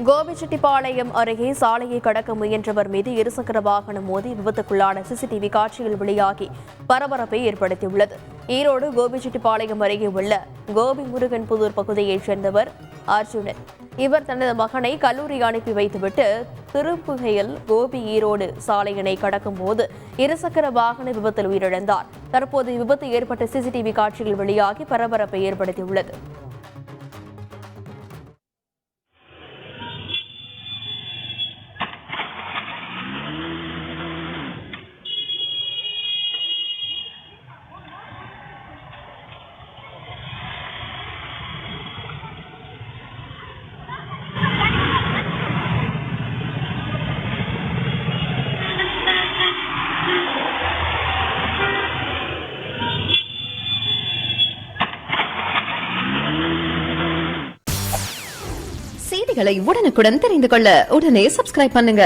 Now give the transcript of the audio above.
கோபிச்செட்டிப்பாளையம் அருகே சாலையை கடக்க முயன்றவர் மீது இருசக்கர வாகனம் மோதி விபத்துக்குள்ளான சிசிடிவி காட்சிகள் வெளியாகி பரபரப்பை ஏற்படுத்தியுள்ளது. ஈரோடு கோபிச்செட்டிப்பாளையம் அருகே உள்ள கோபி முருகன் புதூர் பகுதியைச் சேர்ந்தவர் அர்ஜுனன். இவர் தனது மகனை கல்லூரி அனுப்பி வைத்துவிட்டு திருப்புகையில் கோபி ஈரோடு சாலையினை கடக்கும் போது இருசக்கர வாகன விபத்தில் உயிரிழந்தார். தற்போது விபத்து ஏற்பட்ட சிசிடிவி காட்சிகள் வெளியாகி பரபரப்பை ஏற்படுத்தியுள்ளது. செய்திகளை உடனுக்குடன் தெரிந்து கொள்ள உடனே சப்ஸ்கிரைப் பண்ணுங்க.